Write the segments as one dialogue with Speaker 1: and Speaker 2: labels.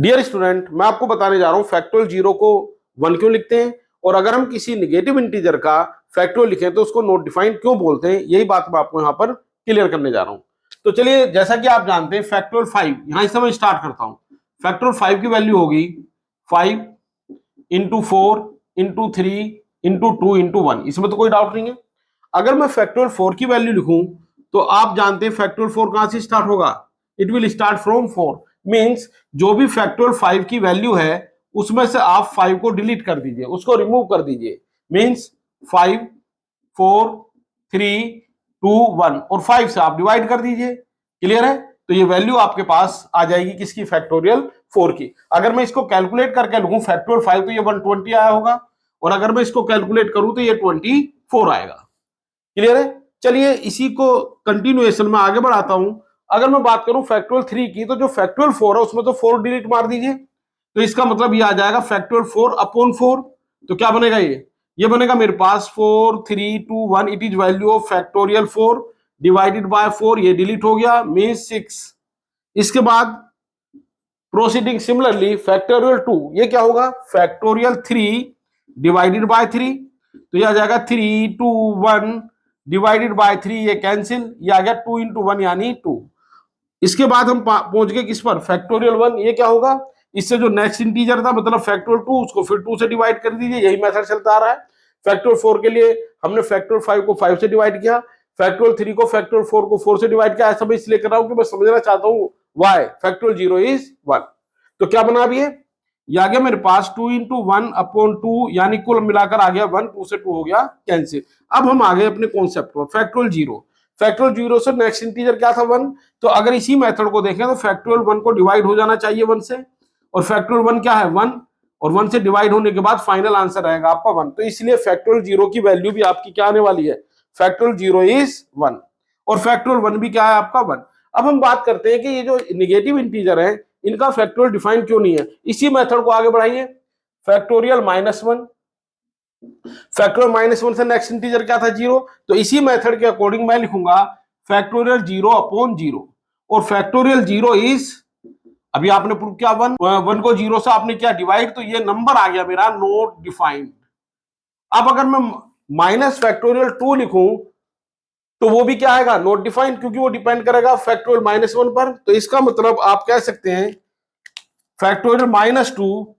Speaker 1: Dear student, मैं आपको बताने जा रहा हूं फैक्टोरियल जीरो को 1 क्यों लिखते हैं और अगर हम किसी नेगेटिव इंटीजर का फैक्टोरियल लिखें तो उसको नॉट डिफाइंड क्यों बोलते हैं, यही बात मैं आपको यहां पर क्लियर करने जा रहा हूं। तो चलिए, जैसा कि आप जानते हैं फैक्टोरियल 5, यहां से मैं स्टार्ट करता हूं। फैक्टोरियल 5 की वैल्यू होगी 5 इंटू 4 इंटू 3 इंटू 2 इंटू 1। इसमें तो कोई डाउट नहीं है। अगर मैं फैक्टोरियल 4 की वैल्यू लिखूं तो आप जानते हैं फैक्टोरियल 4 कहां से स्टार्ट होगा, it will start from 4। Means जो भी फैक्टोरियल 5 की वैल्यू है उसमें से आप 5 को डिलीट कर दीजिए, उसको रिमूव कर दीजिए। मींस 5 4 3 2 1 और 5 से आप डिवाइड कर दीजिए। क्लियर है? तो ये वैल्यू आपके पास आ जाएगी किसकी, फैक्टोरियल 4 की। अगर मैं इसको कैलकुलेट करके लिखूं फैक्टोरियल 5 तो ये 120 आया होगा और अगर मैं इसको कैलकुलेट करूं तो ये 24 आएगा। क्लियर है? चलिए इसी को कंटिन्यूएशन में आगे बढ़ाता हूं। अगर मैं बात करूं फैक्टोरियल 3 की तो जो फैक्टोरियल 4 है उसमें तो 4 डिलीट मार दीजिए, तो इसका मतलब ये आ जाएगा फैक्टोरियल 4 अपॉन 4। तो क्या बनेगा, ये बनेगा मेरे पास 4 3 2 1। It is value of factorial 4 divided by 4। ये डिलीट हो गया, मींस 6। इसके बाद प्रोसीडिंग सिमिलरली फैक्टोरियल 2, ये क्या होगा, फैक्टोरियल 3 डिवाइडेड बाय 3। तो ये आ जाएगा 3 2 1 डिवाइडेड बाय 3, ये कैंसिल, ये आ गया 2 इंटू 1 यानी 2। इसके बाद हम पहुंच गए किस पर, फैक्टोरियल 1। ये क्या होगा, इससे जो नेक्स्ट इंटीजर था मतलब फैक्टोरियल 2, उसको फिर 2 से डिवाइड कर दीजिए। यही मेथड चलता आ रहा है। फैक्टोरियल 4 के लिए हमने फैक्टोरियल 5 को 5 से डिवाइड किया, फैक्टोरियल 3 को फैक्टोरियल 4 को 4 से डिवाइड किया। ऐसा मैं इसलिए कर रहा हूं कि मैं समझना चाहता हूं वाई फैक्टोरियल 0 इज 1। तो क्या बना अब ये आ गया मेरे पास 2 इंटू 1 अपॉन 2, यानी कुल मिलाकर आ गया 1। 2 से 2 हो गया कैंसिल। अब हम आ गए अपने कॉन्सेप्ट पर, फैक्टोरियल 0। फैक्टोरियल 0 से नेक्स्ट इंटीजर क्या था, 1। तो अगर इसी मेथड को देखें तो फैक्टोरियल 1 को डिवाइड हो जाना चाहिए 1 से, और फैक्टोरियल 1 क्या है, 1, और 1 से डिवाइड होने के बाद फाइनल आंसर आएगा आपका 1। तो इसलिए फैक्टोरियल 0 की वैल्यू भी आपकी क्या आने वाली है, फैक्टोरियल 0 इज 1, और फैक्टोरियल 1 भी क्या है आपका 1। अब हम बात करते हैं कि ये जो नेगेटिव इंटीजर है इनका फैक्टोरियल डिफाइन क्यों नहीं है। इसी मेथड को आगे बढ़ाइए, फैक्टोरियल -1। फैक्टोरियल -1 से नेक्स्ट इंटीजर क्या था, 0। तो इसी मेथड के अकॉर्डिंग मैं लिखूंगा फैक्टोरियल 0 अपॉन 0, और फैक्टोरियल 0 इज, अभी आपने प्रूव किया 1 को 0 से आपने क्या डिवाइड, तो ये नंबर आ गया मेरा नॉट डिफाइंड। अब अगर मैं माइनस फैक्टोरियल 2 लिखूं तो वो भी क्या आएगा, नॉट डिफाइंड, क्योंकि वो डिपेंड करेगा फैक्टोरियल -1 पर। तो इसका मतलब आप कह सकते हैं फैक्टोरियल -2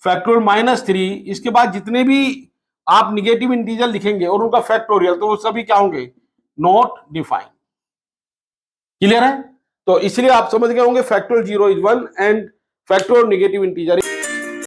Speaker 1: फैक्टोरियल -3, इसके बाद जितने भी आप निगेटिव इंटीजर लिखेंगे और उनका फैक्टोरियल, तो वो सभी क्या होंगे, नॉट डिफाइंड। क्लियर है? तो इसलिए आप समझ गए होंगे factorial 0 is 1 and factorial negative integer